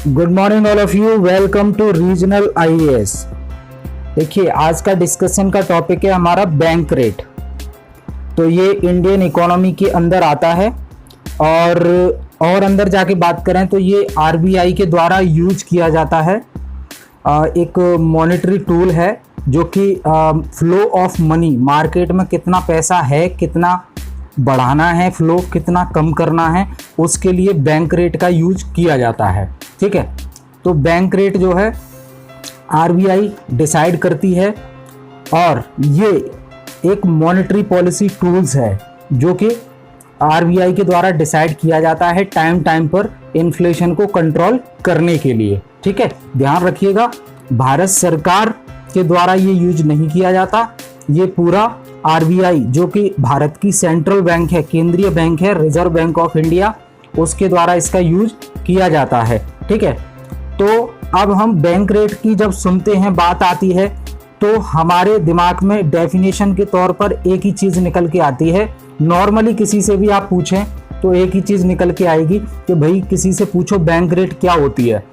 Good morning all of you, welcome to regional IAS. देखिए, आज का डिस्कशन का टॉपिक है हमारा बैंक रेट। तो ये इंडियन इकोनॉमी के अंदर आता है और अंदर जाके बात करें तो ये आरबीआई के द्वारा यूज किया जाता है। एक मॉनेटरी टूल है जो कि फ्लो ऑफ मनी, मार्केट में कितना पैसा है, कितना बढ़ाना है, फ्लो कितना कम करना है, उसके लिए बैंक रेट का यूज किया जाता है। ठीक है, तो बैंक रेट जो है आरबीआई डिसाइड करती है और ये एक मॉनेटरी पॉलिसी टूल्स है जो कि आरबीआई के द्वारा डिसाइड किया जाता है टाइम पर इन्फ्लेशन को कंट्रोल करने के लिए। ठीक है, ध्यान रखिएगा, भारत सरकार के द्वारा ये यूज नहीं किया जाता। ये पूरा आरबीआई जो कि भारत की सेंट्रल बैंक है, केंद्रीय बैंक है, रिजर्व बैंक ऑफ इंडिया, उसके द्वारा इसका यूज किया जाता है। ठीक है, तो अब हम बैंक रेट की जब सुनते हैं, बात आती है, तो हमारे दिमाग में डेफिनेशन के तौर पर एक ही चीज़ निकल के आती है। नॉर्मली किसी से भी आप पूछें तो एक ही चीज़ निकल के आएगी कि भाई किसी से पूछो बैंक रेट क्या होती है,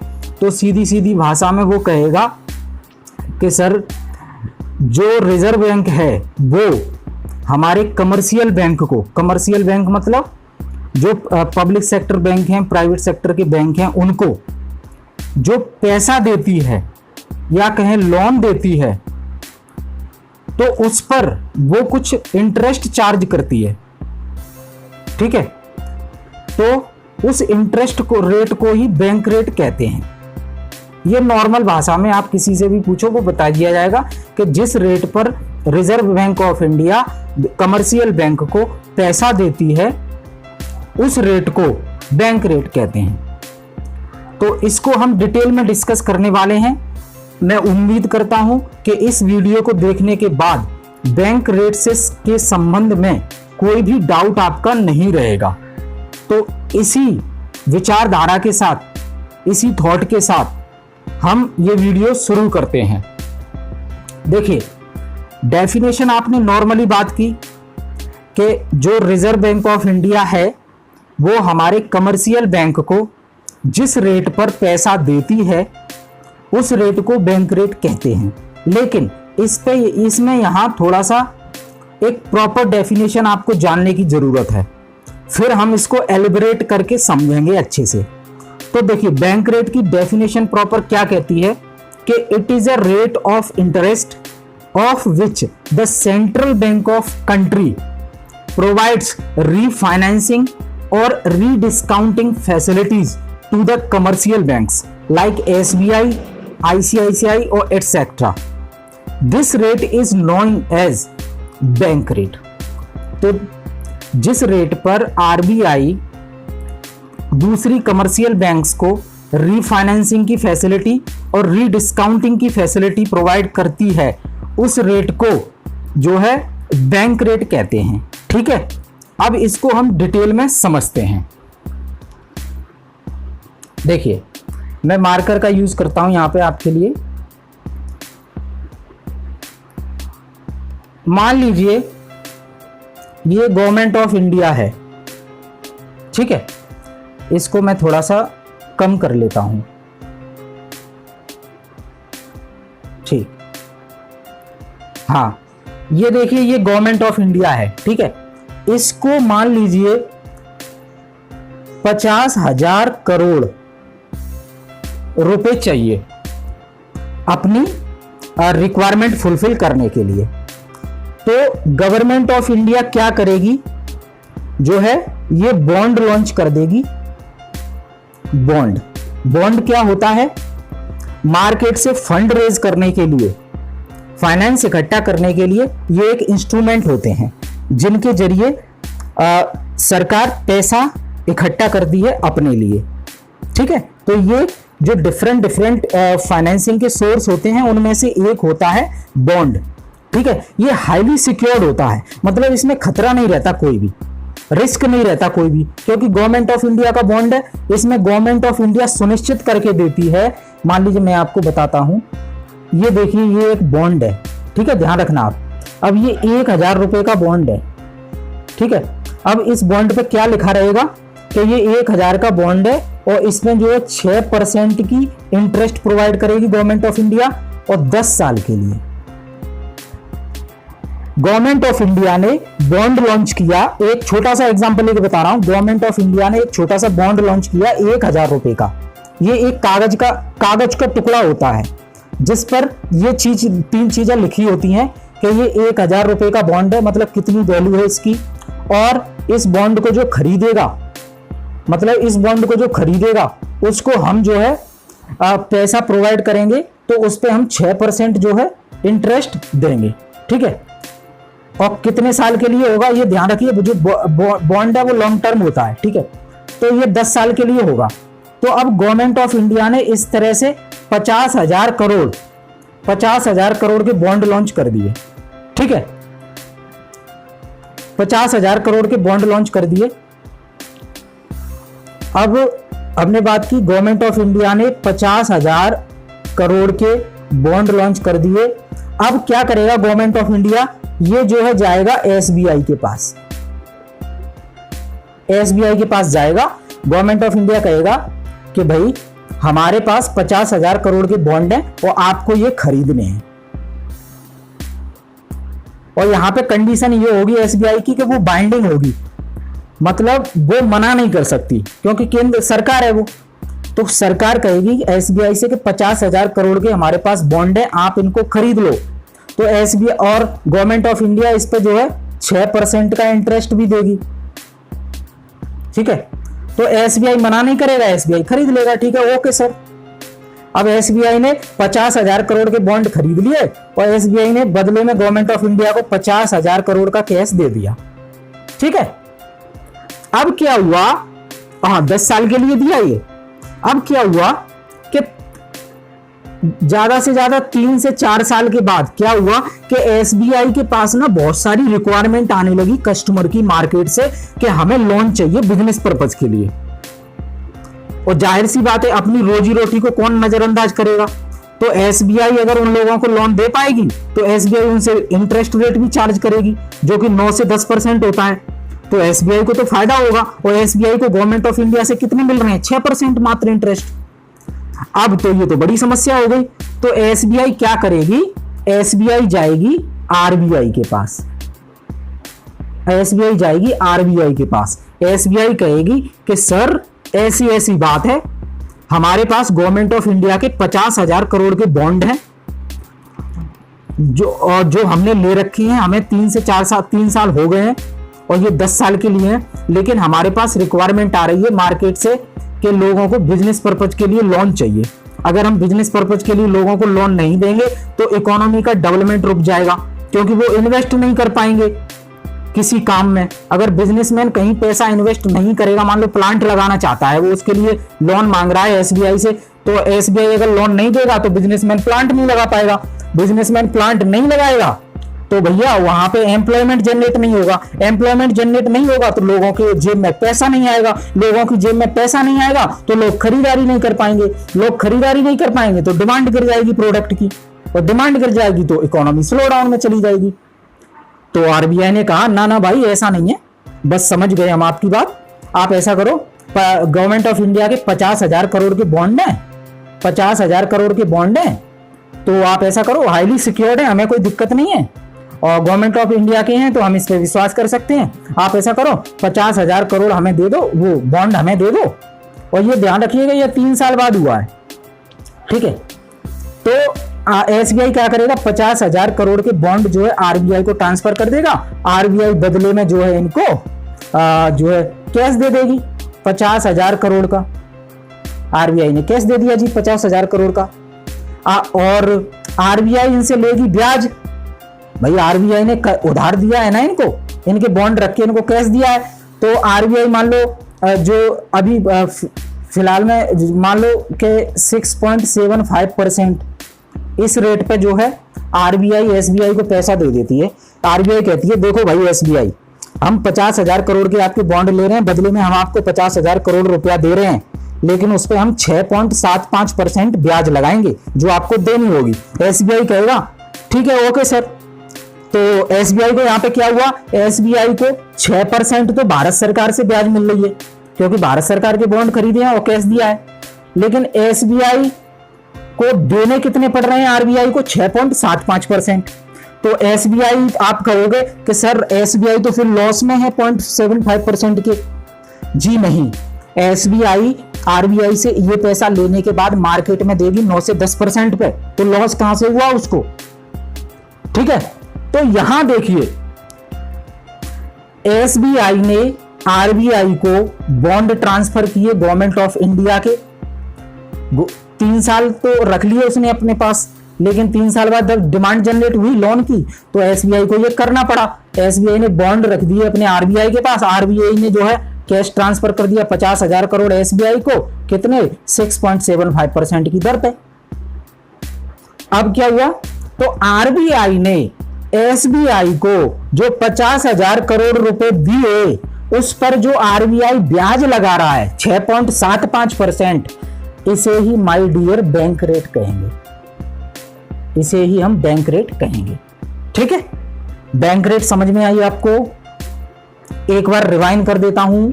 तो सीधी सीधी भाषा में वो कहेगा कि सर जो रिजर्व बैंक है वो हमारे कमर्शियल बैंक को, कमर्शियल बैंक मतलब जो पब्लिक सेक्टर बैंक हैं, प्राइवेट सेक्टर के बैंक हैं, उनको जो पैसा देती है या कहें लोन देती है, तो उस पर वो कुछ इंटरेस्ट चार्ज करती है। ठीक है, तो उस इंटरेस्ट को, रेट को ही बैंक रेट कहते हैं। ये नॉर्मल भाषा में आप किसी से भी पूछो वो बता दिया जाएगा कि जिस रेट पर reserve bank of India commercial bank को पैसा देती है उस रेट को बैंक रेट कहते हैं। तो इसको हम डिटेल में डिस्कस करने वाले हैं। मैं उम्मीद करता हूं कि इस वीडियो को देखने के बाद बैंक रेट से के संबंध में कोई भी डाउट आपका नहीं रहेगा। तो इसी विचारधारा के साथ, इसी थॉट के साथ हम ये वीडियो शुरू करते हैं। देखिए, डेफिनेशन आपने नॉर्मली बात की कि जो रिजर्व बैंक ऑफ इंडिया है वो हमारे कमर्शियल बैंक को जिस रेट पर पैसा देती है उस रेट को बैंक रेट कहते हैं। लेकिन इसमें यहाँ थोड़ा सा एक प्रॉपर डेफिनेशन आपको जानने की जरूरत है, फिर हम इसको एलिबरेट करके समझेंगे अच्छे से। तो देखिए, बैंक रेट की डेफिनेशन प्रॉपर क्या कहती है कि it is a rate of interest of which the central bank of country provides refinancing और rediscounting facilities to the commercial banks like SBI, ICICI और etcetera. This rate is known as bank rate. तो जिस rate पर RBI दूसरी commercial banks को refinancing की facility और rediscounting की फैसिलिटी प्रोवाइड करती है उस रेट को जो है बैंक रेट कहते हैं। ठीक है, अब इसको हम डिटेल में समझते हैं। देखिए, मैं मार्कर का यूज करता हूं यहां पे आपके लिए। मान लीजिए ये गवर्नमेंट ऑफ इंडिया है। ठीक है, इसको मैं थोड़ा सा कम कर लेता हूं। ठीक, हाँ, ये देखिए, ये गवर्नमेंट ऑफ इंडिया है। ठीक है, इसको मान लीजिए 50,000 करोड़ रुपए चाहिए अपनी रिक्वायरमेंट फुलफिल करने के लिए। तो गवर्नमेंट ऑफ इंडिया क्या करेगी, जो है ये बॉन्ड लॉन्च कर देगी। बॉन्ड क्या होता है, मार्केट से फंड रेज करने के लिए, फाइनेंस इकट्ठा करने के लिए ये एक इंस्ट्रूमेंट होते हैं जिनके जरिए सरकार पैसा इकट्ठा करती है अपने लिए। ठीक है, तो ये जो डिफरेंट फाइनेंसिंग के सोर्स होते हैं उनमें से एक होता है बॉन्ड। ठीक है, ये हाईली सिक्योर्ड होता है, मतलब इसमें खतरा नहीं रहता, कोई भी रिस्क नहीं रहता कोई भी, क्योंकि गवर्नमेंट ऑफ इंडिया का बॉन्ड है। इसमें गवर्नमेंट ऑफ इंडिया सुनिश्चित करके देती है। मान लीजिए मैं आपको बताता हूं, ये देखिए, ये एक बॉन्ड है। ठीक है, ध्यान रखना आप। अब ये 1,000 रुपए का बॉन्ड है। ठीक है, अब इस बॉन्ड पे क्या लिखा रहेगा कि ये 1,000 का बॉन्ड है और इसमें जो है 6% की इंटरेस्ट प्रोवाइड करेगी गवर्नमेंट ऑफ इंडिया, और 10 साल के लिए। गवर्नमेंट ऑफ इंडिया ने बॉन्ड लॉन्च किया, एक छोटा सा एग्जांपल लेके बता रहा हूं। गवर्नमेंट ऑफ इंडिया ने एक छोटा सा बॉन्ड लॉन्च किया 1000 रुपए का। ये एक कागज का टुकड़ा होता है जिस पर ये 3 चीजें लिखी होती हैं कि ये 1000 रुपए का बॉन्ड है, मतलब कितनी वैल्यू है इसकी, और इस बॉन्ड को जो खरीदेगा, मतलब इस बॉन्ड को जो खरीदेगा उसको हम जो है पैसा प्रोवाइड करेंगे, तो उस पर हम 6% जो है इंटरेस्ट देंगे। ठीक है, और कितने साल के लिए होगा ये ध्यान रखिए। जो बॉन्ड है वो लॉन्ग टर्म होता है। ठीक है, तो ये 10 साल के लिए होगा। तो अब गवर्नमेंट ऑफ इंडिया ने इस तरह से 50,000 करोड़ के बॉन्ड लॉन्च कर दिए। ठीक है, 50,000 करोड़ के बॉन्ड लॉन्च कर दिए। अब हमने बात की, गवर्नमेंट ऑफ इंडिया ने 50,000 करोड़ के बॉन्ड लॉन्च कर दिए। अब क्या करेगा गवर्नमेंट ऑफ इंडिया, ये जो है जाएगा एसबीआई के पास। एसबीआई के पास जाएगा, गवर्नमेंट ऑफ इंडिया कहेगा कि भाई हमारे पास 50,000 करोड़ के बॉन्ड हैं और आपको ये खरीदने हैं। और यहां पे कंडीशन ये होगी एसबीआई की कि वो बाइंडिंग होगी, मतलब वो मना नहीं कर सकती क्योंकि केंद्र सरकार है वो। तो सरकार कहेगी एसबीआई से कि 50,000 करोड़ के हमारे पास बॉन्ड है, आप इनको खरीद लो। तो एसबीआई और गवर्नमेंट ऑफ इंडिया इस पे जो है 6% का इंटरेस्ट भी देगी। ठीक है, तो एसबीआई मना नहीं करेगा, एसबीआई खरीद लेगा। ठीक है, ओके सर। अब एसबीआई ने 50,000 करोड़ के बॉन्ड खरीद लिए और एसबीआई ने बदले में गवर्नमेंट ऑफ इंडिया को 50,000 करोड़ का कैश दे दिया। ठीक है, अब क्या हुआ, हाँ 10 साल के लिए दिया ये। अब क्या हुआ कि ज्यादा से ज्यादा 3 से 4 साल के बाद क्या हुआ कि एसबीआई के पास ना बहुत सारी रिक्वायरमेंट आने लगी कस्टमर की मार्केट से कि हमें लोन चाहिए बिजनेस पर्पज के लिए। और जाहिर सी बात है अपनी रोजी रोटी को कौन नजरअंदाज करेगा। तो एसबीआई अगर उन लोगों को लोन दे पाएगी तो एसबीआई उनसे इंटरेस्ट रेट भी चार्ज करेगी जो कि 9 से 10% होता है। तो एसबीआई को तो फायदा होगा। और एसबीआई को गवर्नमेंट ऑफ इंडिया से कितने मिल रहे हैं, 6% मात्र इंटरेस्ट। अब तो ये तो बड़ी समस्या हो गई। तो एसबीआई क्या करेगी, एसबीआई जाएगी आरबीआई के पास। एसबीआई जाएगी आरबीआई के पास। एसबीआई कहेगी कि सर ऐसी ऐसी बात है, हमारे पास गवर्नमेंट ऑफ इंडिया के 50,000 करोड़ के बॉन्ड हैं जो हमने ले रखे हैं, हमें 3 साल हो गए हैं और ये 10 साल के लिए हैं, लेकिन हमारे पास रिक्वायरमेंट आ रही है मार्केट से कि लोगों को बिजनेस पर्पज के लिए लोन चाहिए। अगर हम बिजनेस पर्पज के लिए लोगों को लोन नहीं देंगे तो इकोनॉमी का डेवलपमेंट रुक जाएगा, क्योंकि वो इन्वेस्ट नहीं कर पाएंगे किसी काम में। अगर बिजनेसमैन कहीं पैसा इन्वेस्ट नहीं करेगा, मान लो प्लांट लगाना चाहता है, वो उसके लिए लोन मांग रहा है एसबीआई से, तो एसबीआई अगर लोन नहीं देगा तो बिजनेसमैन प्लांट नहीं लगा पाएगा। बिजनेसमैन प्लांट नहीं लगाएगा तो भैया वहां पे एम्प्लॉयमेंट जनरेट नहीं होगा। एम्प्लॉयमेंट जनरेट नहीं होगा तो लोगों के जेब में पैसा नहीं आएगा। लोगों की जेब में पैसा नहीं आएगा तो लोग खरीदारी नहीं कर पाएंगे। लोग खरीदारी नहीं कर पाएंगे तो डिमांड गिर जाएगी प्रोडक्ट की, और डिमांड गिर जाएगी तो इकोनॉमी स्लो डाउन में चली जाएगी। तो आरबीआई ने कहा ना ना भाई ऐसा नहीं है, बस समझ गए हम आपकी बात। आप ऐसा करो, गवर्नमेंट ऑफ इंडिया के 50,000 करोड़ के बॉन्ड हैं, 50,000 करोड़ के बॉन्ड हैं, तो आप ऐसा करो, हाईली सिक्योर्ड है, हमें कोई दिक्कत नहीं है और गवर्नमेंट ऑफ इंडिया के हैं तो हम इस पर विश्वास कर सकते हैं। आप ऐसा करो 50,000 करोड़ हमें दे दो, वो बॉन्ड हमें दे दो। और ये ध्यान रखिएगा ये 3 साल बाद हुआ है। ठीक है, तो एसबीआई क्या करेगा, 50,000 करोड़ के बॉन्ड जो है आरबीआई को ट्रांसफर कर देगा। आरबीआई बदले में जो है इनको जो है कैश दे देगी 50,000 करोड़ का। आरबीआई ने कैश दे दिया जी 50,000 करोड़ का। और आरबीआई इनसे लेगी ब्याज। भाई आरबीआई ने उधार दिया है ना इनको, इनके बॉन्ड रख के इनको कैश दिया है। तो आरबीआई मान लो जो अभी फिलहाल में मान लो कि 6.75% इस रेट पे जो है आरबीआई एसबीआई को पैसा दे देती है। आरबीआई कहती है देखो भाई एसबीआई, हम 50,000 करोड़ के आपके बॉन्ड ले रहे हैं, बदले में हम आपको 50,000 करोड़ रुपया दे रहे हैं, लेकिन उस पर हम 6.75% ब्याज लगाएंगे जो आपको देनी होगी। एसबीआई कहेगा ठीक है ओके सर। तो एसबीआई को यहाँ पे क्या हुआ, एसबीआई को 6% तो भारत सरकार से ब्याज मिल रही है क्योंकि भारत सरकार के बॉन्ड खरीदे हैं और कैश दिया है। लेकिन एसबीआई को देने कितने पड़ रहे हैं आरबीआई को? 6.75%। तो एसबीआई, आप कहोगे कि सर एसबीआई तो फिर लॉस में है 0.75% के। जी नहीं, एसबीआई आरबीआई से ये पैसा लेने के बाद मार्केट में देगी 9 से 10% पे, तो लॉस कहां से हुआ उसको? ठीक है, तो यहां देखिए एसबीआई ने आरबीआई को बॉन्ड ट्रांसफर किए गवर्नमेंट ऑफ इंडिया के। 3 साल तो रख लिए उसने अपने पास, लेकिन 3 साल बाद जब डिमांड जनरेट हुई लोन की तो एसबीआई को ये करना पड़ा। एसबीआई ने बॉन्ड रख दिए अपने आरबीआई के पास। आरबीआई ने जो है कैश ट्रांसफर कर दिया 50,000 करोड़ एसबीआई को, कितने? 6.75% की दर पे। अब क्या हुआ? तो आरबीआई ने एसबीआई को जो 50,000 करोड़ रुपए दिए, उस पर जो आरबीआई ब्याज लगा रहा है 6.75%, इसे ही माय डियर बैंक रेट कहेंगे। इसे ही हम बैंक रेट कहेंगे। ठीक है, बैंक रेट समझ में आई आपको? एक बार रिवाइंड कर देता हूं।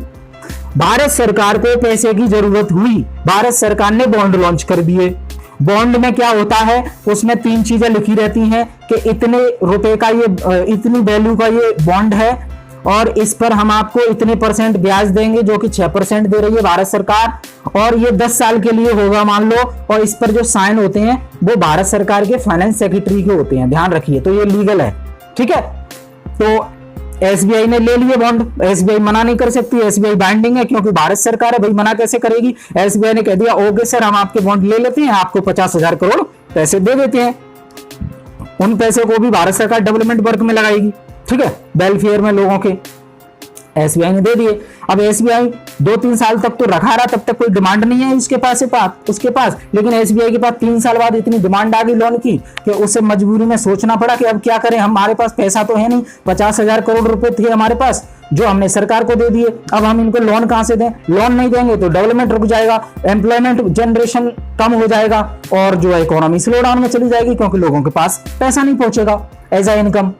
भारत सरकार को पैसे की जरूरत हुई, भारत सरकार ने बॉन्ड लॉन्च कर दिए। बॉन्ड में क्या होता है? उसमें 3 चीजें लिखी रहती हैं कि इतने रुपए का ये, इतनी वैल्यू का ये बॉन्ड है और इस पर हम आपको इतने % ब्याज देंगे, जो कि 6% दे रही है भारत सरकार, और ये 10 साल के लिए होगा मान लो। और इस पर जो साइन होते हैं वो भारत सरकार के फाइनेंस सेक्रेटरी के होते हैं, ध्यान रखिए। तो ये लीगल है। ठीक है, तो एसबीआई ने ले लिए बॉन्ड। एसबीआई मना नहीं कर सकती, एसबीआई बाइंडिंग है क्योंकि भारत सरकार है, भाई मना कैसे करेगी? एसबीआई ने कह दिया ओके सर, हम आपके बॉन्ड ले लेते हैं, आपको 50,000 करोड़ पैसे दे देते हैं। उन पैसे को भी भारत सरकार डेवलपमेंट वर्क में लगाएगी। ठीक है, वेलफेयर में लोगों के। एसबीआई ने दे दिए। अब एसबीआई 2-3 साल तक तो रखा रहा, तब तक कोई डिमांड नहीं है उसके पास। लेकिन एसबीआई के पास 3 साल बाद इतनी डिमांड आ गई लोन की कि उसे मजबूरी में सोचना पड़ा कि अब क्या करें, हमारे पास पैसा तो है नहीं। 50,000 करोड़ रुपए थे हमारे पास जो हमने सरकार को दे दिए, अब हम इनको लोन कहां से दें? लोन नहीं देंगे तो डेवलपमेंट रुक जाएगा, एम्प्लॉयमेंट जनरेशन कम हो जाएगा और जो है इकोनॉमी स्लो डाउन में चली जाएगी क्योंकि लोगों के पास पैसा नहीं पहुंचेगा एज ए इनकम।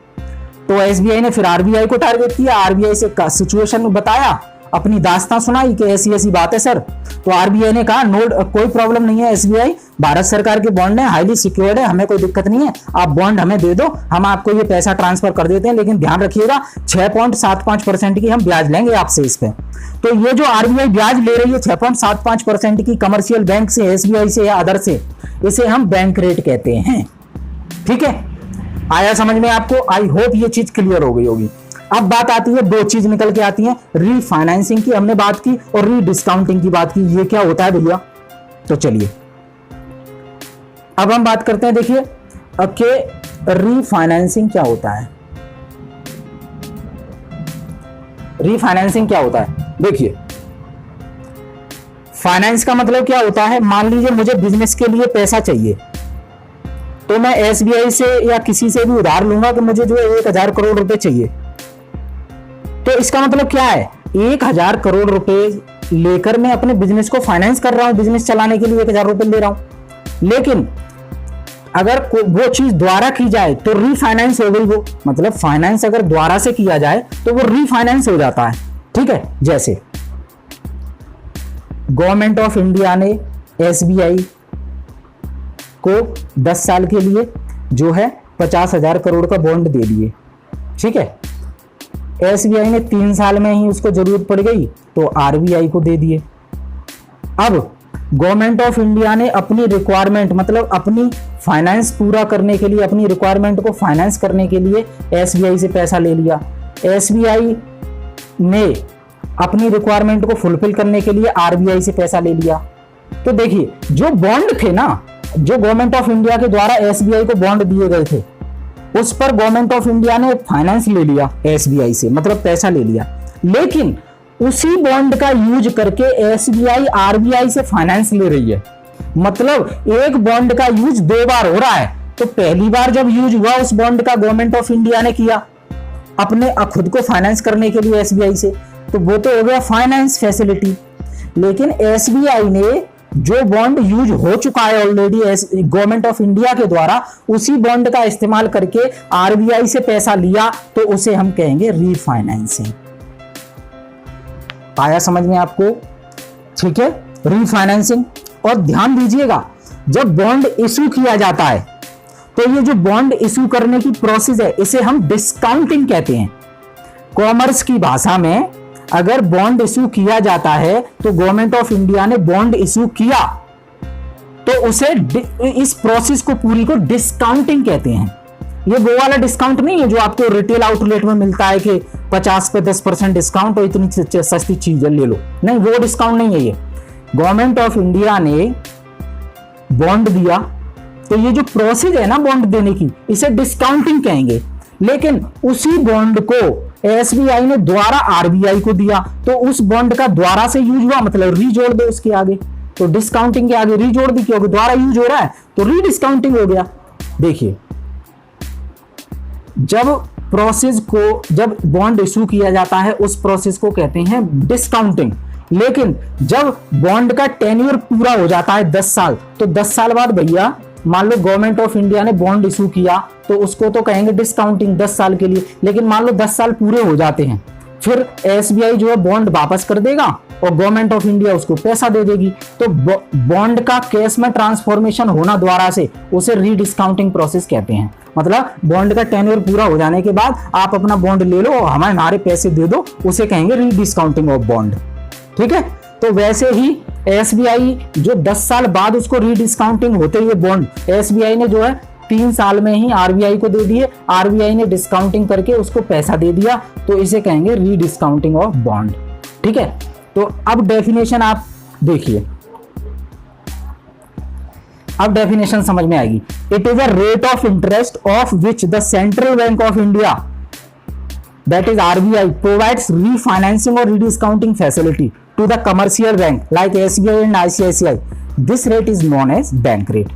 तो एसबीआई ने फिर आरबीआई को टारगेट किया, आरबीआई से सिचुएशन बताया, अपनी दास्तां सुनाई कि ऐसी ऐसी बात है सर। तो आरबीआई ने कहा नो, कोई प्रॉब्लम नहीं है एसबीआई, भारत सरकार के बॉन्ड है, हाईली सिक्योर्ड है, हमें कोई दिक्कत नहीं है, आप बॉन्ड हमें दे दो, हम आपको ये पैसा ट्रांसफर कर देते हैं, लेकिन ध्यान रखिएगा 6.75% की हम ब्याज लेंगे आपसे इस पे। तो ये जो आरबीआई ब्याज ले रही है 6.75% की कमर्शियल बैंक से, एसबीआई से या अदर से, इसे हम बैंक रेट कहते हैं। ठीक है, आया समझ में आपको? आई होप ये चीज क्लियर हो गई होगी। अब बात आती है, 2 चीज निकल के आती है, रीफाइनेंसिंग की हमने बात की और रीडिस्काउंटिंग की बात की। ये क्या होता है भैया? तो चलिए अब हम बात करते हैं। देखिए कि रीफाइनेंसिंग क्या होता है। रीफाइनेंसिंग क्या होता है? देखिए, फाइनेंस का मतलब क्या होता है? मान लीजिए मुझे बिजनेस के लिए पैसा चाहिए, तो मैं एसबीआई से या किसी से भी उधार लूंगा कि मुझे जो है 1,000 करोड़ रुपए चाहिए। तो इसका मतलब क्या है? 1,000 करोड़ रुपए लेकर मैं अपने बिजनेस को फाइनेंस कर रहा हूं, बिजनेस चलाने के लिए 1,000 रुपए ले रहा हूं। लेकिन अगर वो चीज द्वारा की जाए तो रीफाइनेंस हो गई वो, मतलब फाइनेंस अगर द्वारा से किया जाए तो वो रीफाइनेंस हो जाता है। ठीक है, जैसे गवर्नमेंट ऑफ इंडिया ने एसबीआई को 10 साल के लिए जो है 50,000 करोड़ का बॉन्ड दे दिए। ठीक है, एसबीआई ने 3 साल में ही उसको जरूरत पड़ गई तो आरबीआई को दे दिए। अब गवर्नमेंट ऑफ इंडिया ने अपनी रिक्वायरमेंट, मतलब अपनी फाइनेंस पूरा करने के लिए, अपनी रिक्वायरमेंट को फाइनेंस करने के लिए एसबीआई से पैसा ले लिया। एसबीआई ने अपनी रिक्वायरमेंट को फुलफिल करने के लिए आरबीआई से पैसा ले लिया। तो देखिए, जो बॉन्ड थे ना, जो गवर्नमेंट ऑफ इंडिया के द्वारा एसबीआई को बॉन्ड दिए गए थे, उस पर गवर्नमेंट ऑफ इंडिया ने फाइनेंस ले लिया एसबीआई से, मतलब पैसा ले लिया। लेकिन उसी बॉन्ड का यूज करके एसबीआई आरबीआई से फाइनेंस ले रही है। मतलब एक बॉन्ड का यूज 2 बार हो रहा है। तो पहली बार जब यूज हुआ उस बॉन्ड का गवर्नमेंट ऑफ इंडिया ने किया अपने खुद को फाइनेंस करने के लिए एसबीआई से, तो वो तो हो गया फाइनेंस फैसिलिटी। लेकिन एसबीआई ने जो बॉन्ड यूज हो चुका है ऑलरेडी गवर्नमेंट ऑफ इंडिया के द्वारा, उसी बॉन्ड का इस्तेमाल करके आरबीआई से पैसा लिया, तो उसे हम कहेंगे रीफाइनेंसिंग। आया समझ में आपको? ठीक है, रीफाइनेंसिंग। और ध्यान दीजिएगा, जब बॉन्ड इशू किया जाता है तो ये जो बॉन्ड इशू करने की प्रोसेस है इसे हम डिस्काउंटिंग कहते हैं। कॉमर्स की भाषा में अगर बॉन्ड इशू किया जाता है तो गवर्नमेंट ऑफ इंडिया ने बॉन्ड इशू किया तो उसे इस प्रोसेस को पूरी को डिस्काउंटिंग कहते हैं। ये वो वाला डिस्काउंट नहीं है जो आपको रिटेल आउटलेट में मिलता है कि 50 पे 10% डिस्काउंट और इतनी सस्ती चीजें ले लो, नहीं, वो डिस्काउंट नहीं है। ये गवर्नमेंट ऑफ इंडिया ने बॉन्ड दिया तो ये जो प्रोसेस है ना बॉन्ड देने की, इसे डिस्काउंटिंग कहेंगे। लेकिन उसी बॉन्ड को एसबीआई ने द्वारा आरबीआई को दिया तो उस बॉन्ड का द्वारा से यूज हुआ, मतलब री जोड़ दो उसके आगे, तो डिस्काउंटिंग के आगे री जोड़ दी क्योंकि द्वारा यूज हो रहा है तो री डिस्काउंटिंग हो गया। देखिए, जब बॉन्ड इशू किया जाता है उस प्रोसेस को कहते हैं डिस्काउंटिंग। लेकिन जब बॉन्ड का टेन्योर पूरा हो जाता है 10 साल, तो 10 साल बाद भैया मान लो गवर्नमेंट ऑफ इंडिया ने बॉन्ड इशू किया तो उसको तो कहेंगे डिस्काउंटिंग 10 साल के लिए। लेकिन मान लो 10 साल पूरे हो जाते हैं, फिर एसबीआई जो है बॉन्ड वापस कर देगा और गवर्नमेंट ऑफ इंडिया उसको पैसा दे देगी। तो बॉन्ड का कैश में ट्रांसफॉर्मेशन होना द्वारा से उसे रीडिस्काउंटिंग प्रोसेस कहते हैं। मतलब बॉन्ड का टेन्योर पूरा हो जाने के बाद आप अपना बॉन्ड ले लो और हमारे पैसे दे दो, उसे कहेंगे रीडिस्काउंटिंग ऑफ बॉन्ड। ठीक है, तो वैसे ही एसबीआई जो 10 साल बाद उसको रीडिस्काउंटिंग होते हुए बॉन्ड एसबीआई ने जो है 3 साल में ही आरबीआई को दे दिए, आरबीआई ने डिस्काउंटिंग करके उसको पैसा दे दिया, तो इसे कहेंगे रीडिस्काउंटिंग ऑफ बॉन्ड। ठीक है, तो अब डेफिनेशन आप देखिए, अब डेफिनेशन समझ में आएगी। It is a rate of interest of which the central bank of India, that is RBI, provides refinancing or rediscounting facility to the commercial bank like SBI and ICICI. This rate is known as bank rate.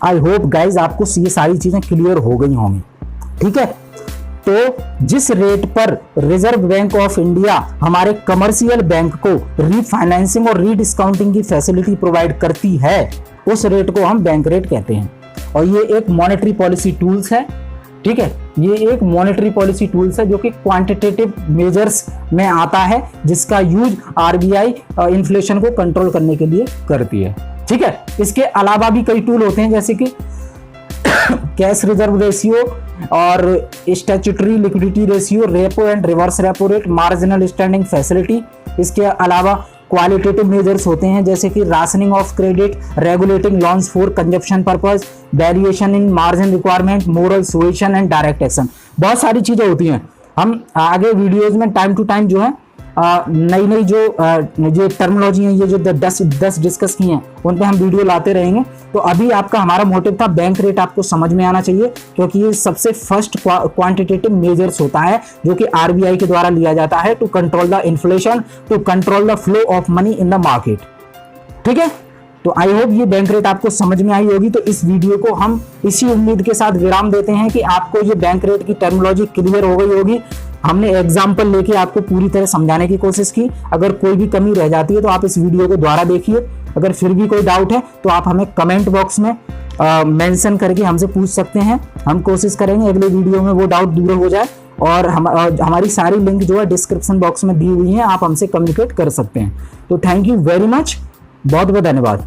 I hope guys आपको ये सारी चीजें clear हो गई होंगी। ठीक है, तो जिस रेट पर रिजर्व बैंक ऑफ इंडिया हमारे कमर्शियल बैंक को रीफाइनेंसिंग और रीडिस्काउंटिंग की फैसिलिटी प्रोवाइड करती है उस रेट को हम बैंक रेट कहते हैं। और ये एक मॉनेटरी पॉलिसी टूल्स है। ठीक है, ये एक मॉनेटरी पॉलिसी टूल्स है जो कि क्वांटिटेटिव मेजर्स में आता है, जिसका यूज आरबीआई इन्फ्लेशन को कंट्रोल करने के लिए करती है। ठीक है, इसके अलावा भी कई टूल होते हैं जैसे कि कैश रिजर्व रेशियो और statutory liquidity ratio, repo and reverse repo rate, marginal standing facility. इसके अलावा क्वालिटेटिव मेजर्स होते हैं जैसे कि rationing of credit, regulating loans for consumption purpose, variation in margin requirement, moral suasion and direct action. बहुत सारी चीजें होती हैं। हम आगे वीडियोज में टाइम टू टाइम जो है नई नई जो टर्मिनोलॉजी है, ये जो 10 डिस्कस की हैं उन पे हम वीडियो लाते रहेंगे। तो अभी आपका हमारा मोटिव था बैंक रेट आपको समझ में आना चाहिए, क्योंकि ये सबसे फर्स्ट क्वांटिटेटिव मेजर्स होता है जो कि आरबीआई के द्वारा लिया जाता है to control the inflation, to control the flow of money in the market. ठीक है, तो आई होप ये बैंक रेट आपको समझ में आई होगी। तो इस वीडियो को हम इसी उम्मीद के साथ विराम देते हैं कि आपको ये बैंक रेट की टर्मिनोलॉजी क्लियर हो गई होगी। हमने एग्जाम्पल लेके आपको पूरी तरह समझाने की कोशिश की। अगर कोई भी कमी रह जाती है तो आप इस वीडियो को दोबारा देखिए। अगर फिर भी कोई डाउट है तो आप हमें कमेंट बॉक्स में मेंशन करके हमसे पूछ सकते हैं। हम कोशिश करेंगे अगले वीडियो में वो डाउट दूर हो जाए। और हमारी सारी लिंक जो है डिस्क्रिप्शन बॉक्स में दी हुई है, आप हमसे कम्युनिकेट कर सकते हैं। तो थैंक यू वेरी मच, बहुत बहुत धन्यवाद।